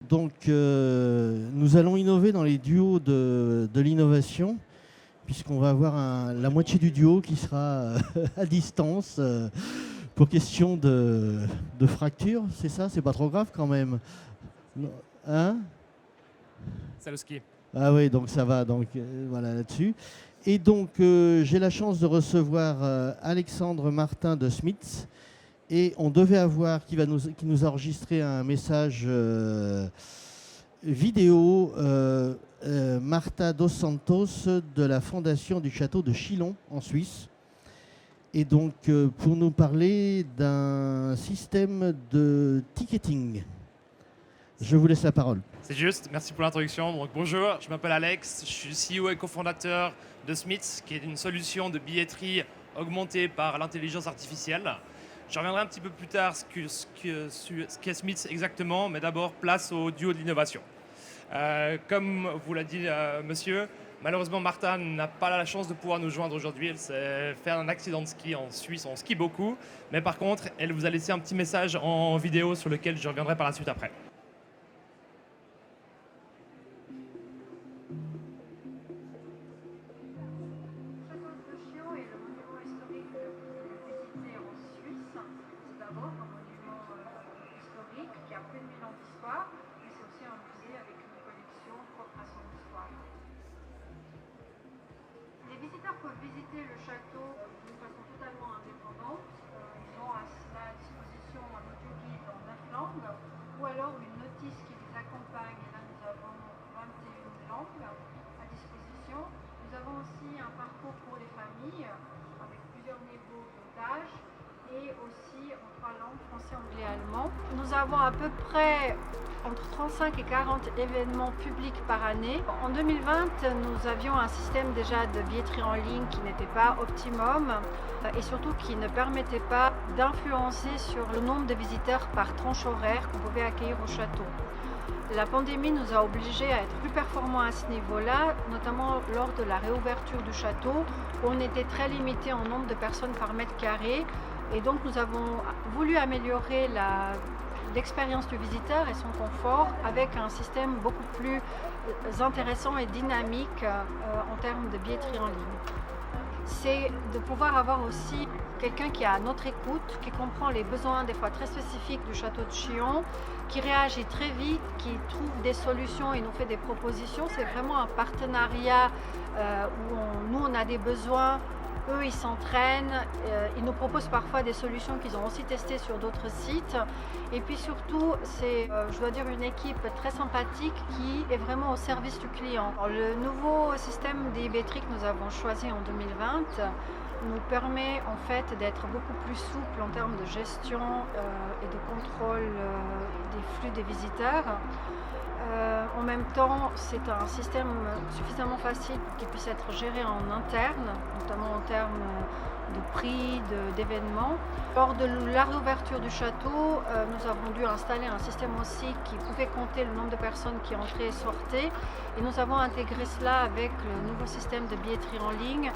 Donc, nous allons innover dans les duos de l'innovation, puisqu'on va avoir la moitié du duo qui sera à distance pour question de fracture. C'est ça? C'est pas trop grave quand même? Non. Hein? C'est le ski. Ah oui, donc ça va, donc voilà là-dessus. Et donc j'ai la chance de recevoir Alexandre Martin de Smits, et on devait avoir, qui nous a enregistré un message vidéo, Marta dos Santos de la Fondation du Château de Chillon en Suisse. Et donc pour nous parler d'un système de ticketing. Je vous laisse la parole. C'est juste, merci pour l'introduction. Donc, bonjour, je m'appelle Alex, je suis CEO et cofondateur de Smits, qui est une solution de billetterie augmentée par l'intelligence artificielle. Je reviendrai un petit peu plus tard sur ce qu'est Smits exactement, mais d'abord, place au duo de l'innovation. Comme vous l'a dit monsieur, malheureusement Martha n'a pas la chance de pouvoir nous joindre aujourd'hui. Elle s'est fait un accident de ski en Suisse, on skie beaucoup. Mais par contre, elle vous a laissé un petit message en vidéo sur lequel je reviendrai par la suite après. Visiter le château d'une façon totalement indépendante. Ils ont à disposition un audio-guide en 9 langues ou alors une notice qui les accompagne. Et là, nous avons 21 langues à disposition. Nous avons aussi un parcours pour les familles avec plusieurs niveaux d'âge et aussi en 3 langues, français, anglais, allemand. Nous avons à peu près entre 35 et 40 événements publics par année. En 2020, nous avions un système déjà de billetterie en ligne qui n'était pas optimum et surtout qui ne permettait pas d'influencer sur le nombre de visiteurs par tranche horaire qu'on pouvait accueillir au château. La pandémie nous a obligés à être plus performants à ce niveau-là, notamment lors de la réouverture du château, où on était très limité en nombre de personnes par mètre carré. Et donc nous avons voulu améliorer l'expérience du visiteur et son confort avec un système beaucoup plus intéressant et dynamique en termes de billetterie en ligne. C'est de pouvoir avoir aussi quelqu'un qui est à notre écoute, qui comprend les besoins des fois très spécifiques du château de Chillon, qui réagit très vite, qui trouve des solutions et nous fait des propositions. C'est vraiment un partenariat où nous on a des besoins. Eux, ils s'entraînent, ils nous proposent parfois des solutions qu'ils ont aussi testées sur d'autres sites. Et puis surtout, c'est, je dois dire, une équipe très sympathique qui est vraiment au service du client. Alors, le nouveau système d'e-billetterie que nous avons choisi en 2020 nous permet en fait d'être beaucoup plus souple en termes de gestion et de contrôle des flux des visiteurs. En même temps, c'est un système suffisamment facile pour qu'il puisse être géré en interne, notamment en termes de prix, d'événements. Lors de la réouverture du château, nous avons dû installer un système aussi qui pouvait compter le nombre de personnes qui entraient et sortaient. Et nous avons intégré cela avec le nouveau système de billetterie en ligne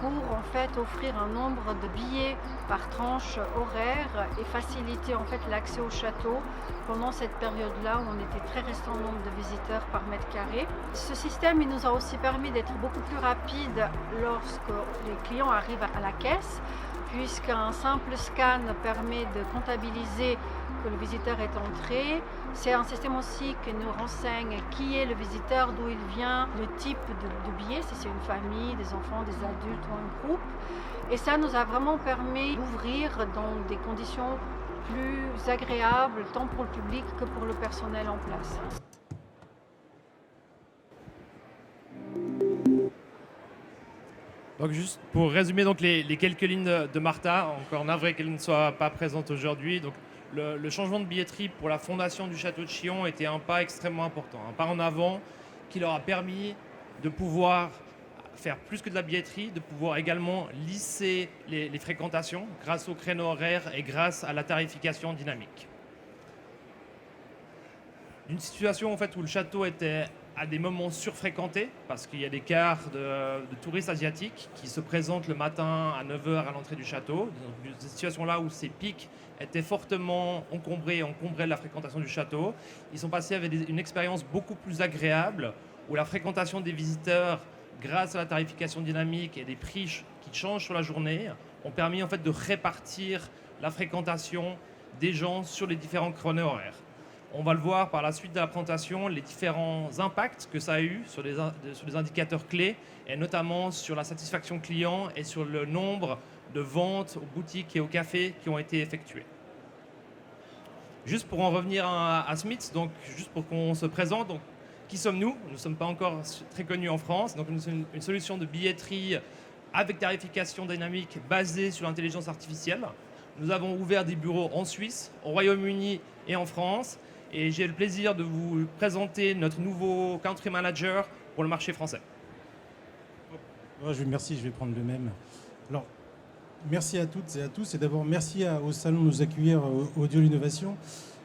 pour en fait offrir un nombre de billets par tranche horaire et faciliter en fait l'accès au château pendant cette période-là où on était très restreint en nombre de visiteurs par mètre carré. Ce système il nous a aussi permis d'être beaucoup plus rapide lorsque les clients arrivent à la caisse, puisqu'un simple scan permet de comptabiliser que le visiteur est entré. C'est un système aussi qui nous renseigne qui est le visiteur, d'où il vient, le type de billet, si c'est une famille, des enfants, des adultes ou un groupe. Et ça nous a vraiment permis d'ouvrir dans des conditions plus agréables, tant pour le public que pour le personnel en place. Donc juste pour résumer donc les quelques lignes de Martha, encore navré qu'elle ne soit pas présente aujourd'hui. Donc le changement de billetterie pour la fondation du château de Chillon était un pas extrêmement important, un pas en avant qui leur a permis de pouvoir faire plus que de la billetterie, de pouvoir également lisser les fréquentations grâce au créneau horaire et grâce à la tarification dynamique. Une situation en fait où le château était à des moments surfréquentés, parce qu'il y a des quarts de touristes asiatiques qui se présentent le matin à 9 heures à l'entrée du château. Dans des situations là où ces pics étaient fortement encombrés de la fréquentation du château. Ils sont passés avec une expérience beaucoup plus agréable, où la fréquentation des visiteurs, grâce à la tarification dynamique et des prix qui changent sur la journée, ont permis en fait de répartir la fréquentation des gens sur les différents créneaux horaires. On va le voir par la suite de la présentation, les différents impacts que ça a eu sur les indicateurs clés, et notamment sur la satisfaction client et sur le nombre de ventes aux boutiques et aux cafés qui ont été effectuées. Juste pour en revenir à Smith, donc juste pour qu'on se présente, donc, qui sommes-nous? Nous ne sommes pas encore très connus en France, donc nous sommes une solution de billetterie avec tarification dynamique basée sur l'intelligence artificielle. Nous avons ouvert des bureaux en Suisse, au Royaume-Uni et en France. Et j'ai le plaisir de vous présenter notre nouveau country manager pour le marché français. Merci, je vais prendre le même. Alors, merci à toutes et à tous. Et d'abord, merci au salon de nous accueillir Audio l'Innovation.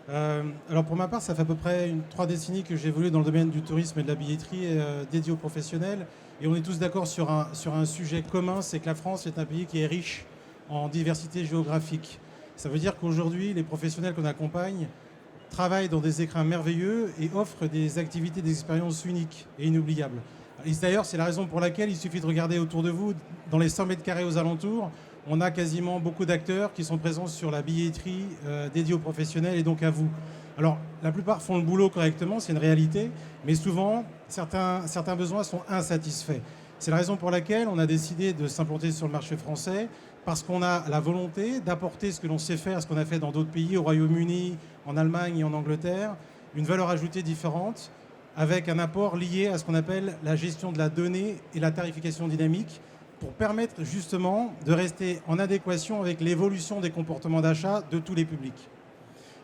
Alors, pour ma part, ça fait à peu près 3 décennies que j'ai évolué dans le domaine du tourisme et de la billetterie dédié aux professionnels. Et on est tous d'accord sur un sujet commun, c'est que la France est un pays qui est riche en diversité géographique. Ça veut dire qu'aujourd'hui, les professionnels qu'on accompagne travaillent dans des écrins merveilleux et offrent des activités, des expériences uniques et inoubliables. Et d'ailleurs, c'est la raison pour laquelle il suffit de regarder autour de vous, dans les 100 mètres carrés aux alentours, on a quasiment beaucoup d'acteurs qui sont présents sur la billetterie dédiée aux professionnels et donc à vous. Alors, la plupart font le boulot correctement, c'est une réalité, mais souvent, certains besoins sont insatisfaits. C'est la raison pour laquelle on a décidé de s'implanter sur le marché français, parce qu'on a la volonté d'apporter ce que l'on sait faire, ce qu'on a fait dans d'autres pays, au Royaume-Uni, en Allemagne et en Angleterre, une valeur ajoutée différente, avec un apport lié à ce qu'on appelle la gestion de la donnée et la tarification dynamique, pour permettre justement de rester en adéquation avec l'évolution des comportements d'achat de tous les publics.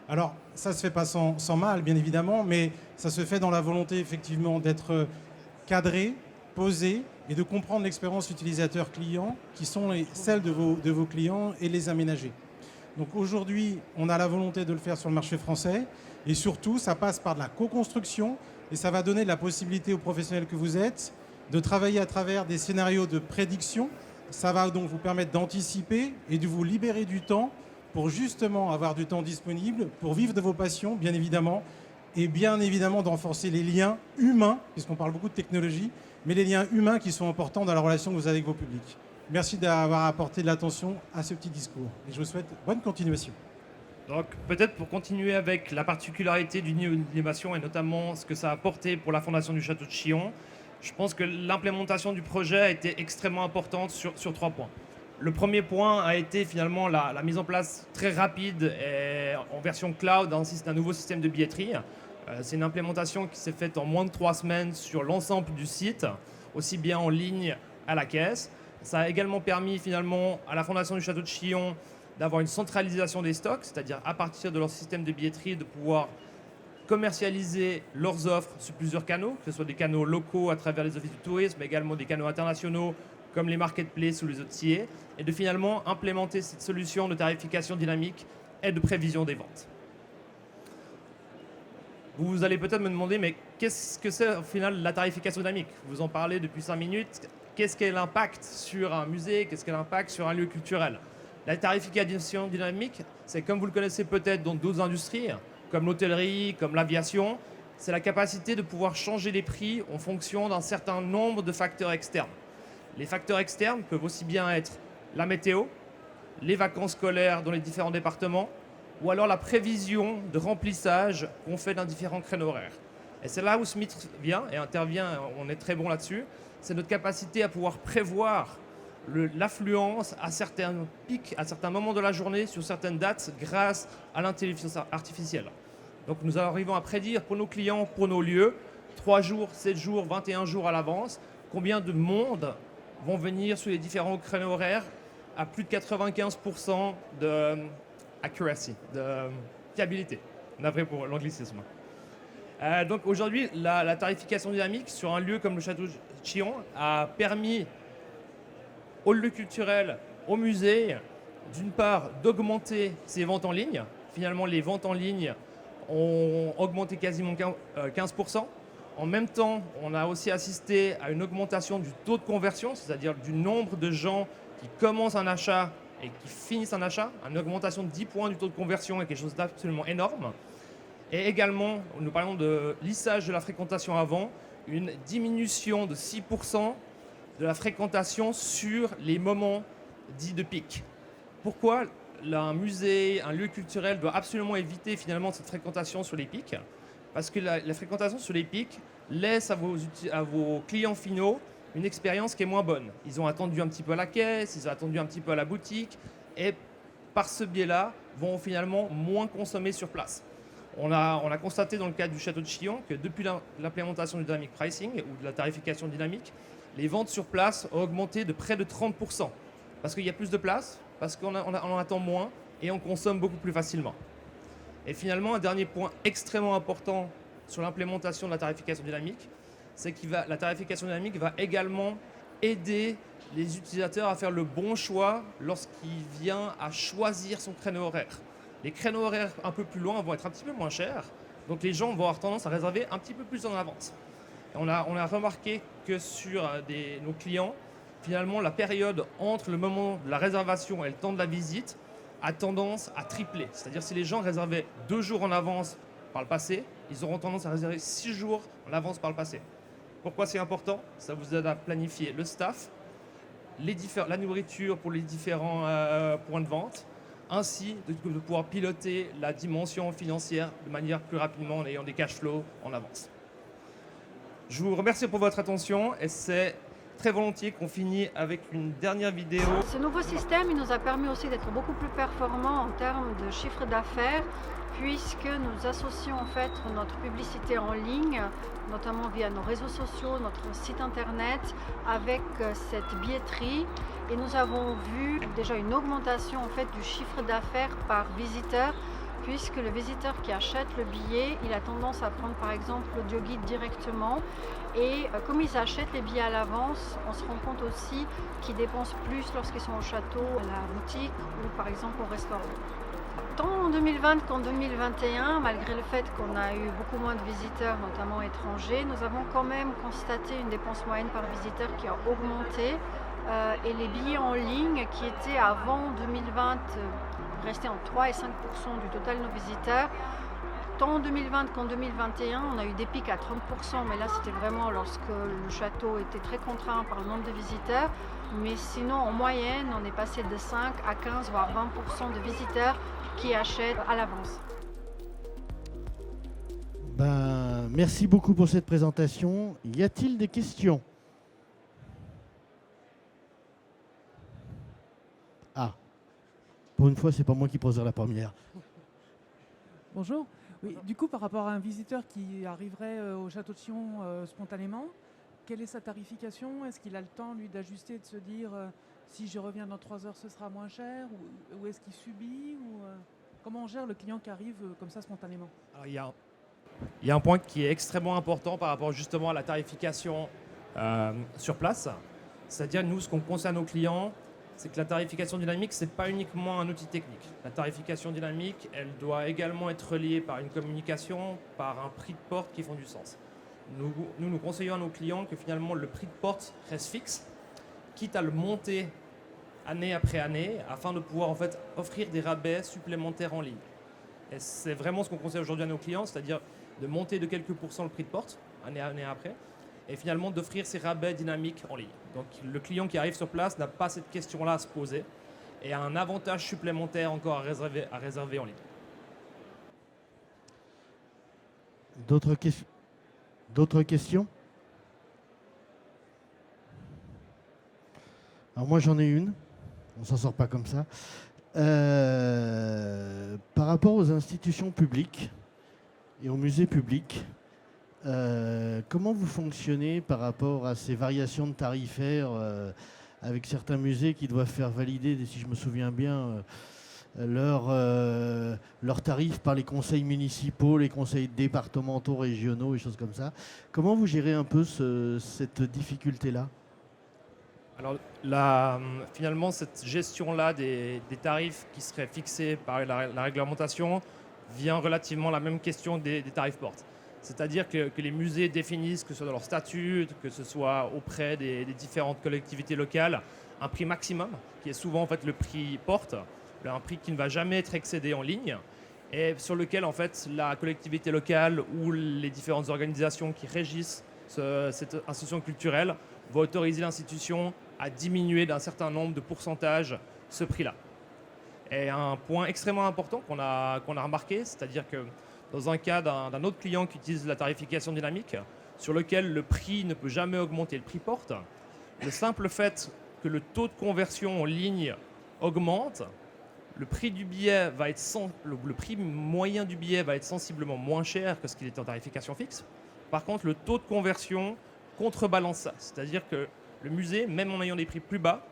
Alors, ça ne se fait pas sans mal, bien évidemment, mais ça se fait dans la volonté, effectivement, d'être cadré, posé, et de comprendre l'expérience utilisateur client, qui sont celles de vos clients, et les aménager. Donc aujourd'hui, on a la volonté de le faire sur le marché français, et surtout, ça passe par de la co-construction, et ça va donner la possibilité aux professionnels que vous êtes de travailler à travers des scénarios de prédiction. Ça va donc vous permettre d'anticiper et de vous libérer du temps pour justement avoir du temps disponible pour vivre de vos passions, bien évidemment, et bien évidemment de renforcer les liens humains, puisqu'on parle beaucoup de technologie, mais les liens humains qui sont importants dans la relation que vous avez avec vos publics. Merci d'avoir apporté de l'attention à ce petit discours. Et je vous souhaite bonne continuation. Donc peut-être pour continuer avec la particularité du niveau d'innovation et notamment ce que ça a apporté pour la fondation du Château de Chillon, je pense que l'implémentation du projet a été extrêmement importante sur 3 points. Le premier point a été finalement la mise en place très rapide et en version cloud d'un nouveau système de billetterie. C'est une implémentation qui s'est faite en moins de 3 semaines sur l'ensemble du site, aussi bien en ligne à la caisse. Ça a également permis finalement à la Fondation du Château de Chillon d'avoir une centralisation des stocks, c'est-à-dire à partir de leur système de billetterie, de pouvoir commercialiser leurs offres sur plusieurs canaux, que ce soit des canaux locaux à travers les offices du tourisme, mais également des canaux internationaux comme les marketplaces ou les OTA, et de finalement implémenter cette solution de tarification dynamique et de prévision des ventes. Vous allez peut-être me demander, mais qu'est-ce que c'est au final la tarification dynamique? Vous en parlez depuis 5 minutes. Qu'est-ce qu'est l'impact sur un musée? Qu'est-ce qu'est l'impact sur un lieu culturel? La tarification dynamique, c'est comme vous le connaissez peut-être dans d'autres industries, comme l'hôtellerie, comme l'aviation, c'est la capacité de pouvoir changer les prix en fonction d'un certain nombre de facteurs externes. Les facteurs externes peuvent aussi bien être la météo, les vacances scolaires dans les différents départements, ou alors la prévision de remplissage qu'on fait dans différents créneaux horaires. Et c'est là où Smith vient et intervient, on est très bon là-dessus, c'est notre capacité à pouvoir prévoir l'affluence à certains pics, à certains moments de la journée, sur certaines dates, grâce à l'intelligence artificielle. Donc nous arrivons à prédire pour nos clients, pour nos lieux, 3 jours, 7 jours, 21 jours à l'avance, combien de monde vont venir sur les différents créneaux horaires à plus de 95% de accuracy, de fiabilité. Navré pour l'anglicisme. Donc aujourd'hui, la tarification dynamique sur un lieu comme le Château de Chillon a permis aux lieux culturels, aux musées, d'une part d'augmenter ses ventes en ligne. Finalement, les ventes en ligne ont augmenté quasiment 15%. En même temps, on a aussi assisté à une augmentation du taux de conversion, c'est-à-dire du nombre de gens qui commencent un achat et qui finissent un achat. Une augmentation de 10 points du taux de conversion est quelque chose d'absolument énorme. Et également, nous parlons de lissage de la fréquentation avant, une diminution de 6% de la fréquentation sur les moments dits de pic. Pourquoi un musée, un lieu culturel doit absolument éviter finalement cette fréquentation sur les pics? Parce que la fréquentation sur les pics laisse à vos clients finaux une expérience qui est moins bonne. Ils ont attendu un petit peu à la caisse, ils ont attendu un petit peu à la boutique, et par ce biais-là, vont finalement moins consommer sur place. On a constaté dans le cadre du Château de Chillon que depuis l'implémentation du dynamic pricing ou de la tarification dynamique, les ventes sur place ont augmenté de près de 30%. Parce qu'il y a plus de place, parce qu'on en attend moins et on consomme beaucoup plus facilement. Et finalement, un dernier point extrêmement important sur l'implémentation de la tarification dynamique, c'est que la tarification dynamique va également aider les utilisateurs à faire le bon choix lorsqu'il vient à choisir son créneau horaire. Les créneaux horaires un peu plus loin vont être un petit peu moins chers, donc les gens vont avoir tendance à réserver un petit peu plus en avance. Et on a remarqué que sur nos clients, finalement, la période entre le moment de la réservation et le temps de la visite a tendance à tripler. C'est-à-dire si les gens réservaient 2 jours en avance par le passé, ils auront tendance à réserver 6 jours en avance par le passé. Pourquoi c'est important? Ça vous aide à planifier le staff, la nourriture pour les différents points de vente, ainsi de pouvoir piloter la dimension financière de manière plus rapidement en ayant des cash flows en avance. Je vous remercie pour votre attention et c'est très volontiers qu'on finit avec une dernière vidéo. Ce nouveau système il nous a permis aussi d'être beaucoup plus performants en termes de chiffre d'affaires, puisque nous associons en fait notre publicité en ligne, notamment via nos réseaux sociaux, notre site internet, avec cette billetterie. Et nous avons vu déjà une augmentation en fait du chiffre d'affaires par visiteur, puisque le visiteur qui achète le billet, il a tendance à prendre par exemple l'audioguide directement. Et comme ils achètent les billets à l'avance, on se rend compte aussi qu'ils dépensent plus lorsqu'ils sont au château, à la boutique ou par exemple au restaurant. Tant en 2020 qu'en 2021, malgré le fait qu'on a eu beaucoup moins de visiteurs, notamment étrangers, nous avons quand même constaté une dépense moyenne par visiteur qui a augmenté. Et les billets en ligne qui étaient avant 2020 restaient entre 3 et 5% du total de nos visiteurs. Tant en 2020 qu'en 2021, on a eu des pics à 30%, mais là c'était vraiment lorsque le château était très contraint par le nombre de visiteurs. Mais sinon, en moyenne, on est passé de 5 à 15 voire 20% de visiteurs qui achètent à l'avance. Merci beaucoup pour cette présentation. Y a-t-il des questions? Ah, pour une fois, c'est pas moi qui poserai la première. Bonjour. Oui, du coup, par rapport à un visiteur qui arriverait au château de Chillon spontanément, quelle est sa tarification? Est-ce qu'il a le temps, lui, d'ajuster, de se dire si je reviens dans 3 heures, ce sera moins cher? Ou est-ce qu'il subit comment on gère le client qui arrive comme ça spontanément? Alors, il y a un point qui est extrêmement important par rapport justement à la tarification sur place. C'est-à-dire, nous, ce qu'on conseille à nos clients, c'est que la tarification dynamique, ce n'est pas uniquement un outil technique. La tarification dynamique, elle doit également être reliée par une communication, par un prix de porte qui font du sens. Nous conseillons à nos clients que finalement le prix de porte reste fixe, quitte à le monter année après année, afin de pouvoir en fait offrir des rabais supplémentaires en ligne. Et c'est vraiment ce qu'on conseille aujourd'hui à nos clients, c'est-à-dire de monter de quelques pourcents le prix de porte, année après, et finalement d'offrir ces rabais dynamiques en ligne. Donc le client qui arrive sur place n'a pas cette question-là à se poser et a un avantage supplémentaire encore à réserver en ligne. D'autres questions? Alors moi j'en ai une, on s'en sort pas comme ça. Par rapport aux institutions publiques et aux musées publics, comment vous fonctionnez par rapport à ces variations de tarifaires avec certains musées qui doivent faire valider, si je me souviens bien, leurs tarifs par les conseils municipaux, les conseils départementaux, régionaux et choses comme ça. Comment vous gérez un peu cette difficulté-là? Alors finalement, cette gestion-là des tarifs qui seraient fixés par la réglementation vient relativement à la même question des tarifs portes. C'est-à-dire que les musées définissent, que ce soit dans leur statut, que ce soit auprès des différentes collectivités locales, un prix maximum, qui est souvent en fait le prix porte, un prix qui ne va jamais être excédé en ligne, et sur lequel en fait la collectivité locale ou les différentes organisations qui régissent cette institution culturelle vont autoriser l'institution à diminuer d'un certain nombre de pourcentages ce prix-là. Et un point extrêmement important qu'on a remarqué, c'est-à-dire que dans un cas d'un autre client qui utilise la tarification dynamique, sur lequel le prix ne peut jamais augmenter, le prix porte, le simple fait que le taux de conversion en ligne augmente, le prix du billet va être le prix moyen du billet va être sensiblement moins cher que ce qu'il était en tarification fixe. Par contre, le taux de conversion contrebalance ça. C'est-à-dire que le musée, même en ayant des prix plus bas,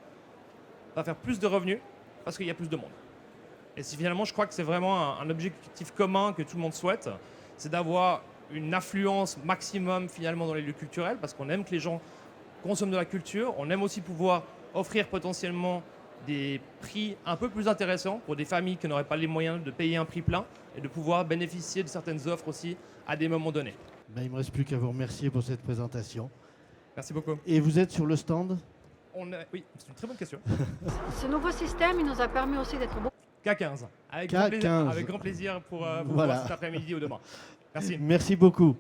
va faire plus de revenus parce qu'il y a plus de monde. Et finalement, je crois que c'est vraiment un objectif commun que tout le monde souhaite, c'est d'avoir une affluence maximum finalement dans les lieux culturels, parce qu'on aime que les gens consomment de la culture, on aime aussi pouvoir offrir potentiellement des prix un peu plus intéressants pour des familles qui n'auraient pas les moyens de payer un prix plein et de pouvoir bénéficier de certaines offres aussi à des moments donnés. Ben, il ne me reste plus qu'à vous remercier pour cette présentation. Merci beaucoup. Et vous êtes sur le stand? Oui, c'est une très bonne question. Ce nouveau système, il nous a permis aussi d'être beaucoup. K15. Avec grand plaisir pour vous Voilà. voir cet après-midi ou demain. Merci. Merci beaucoup.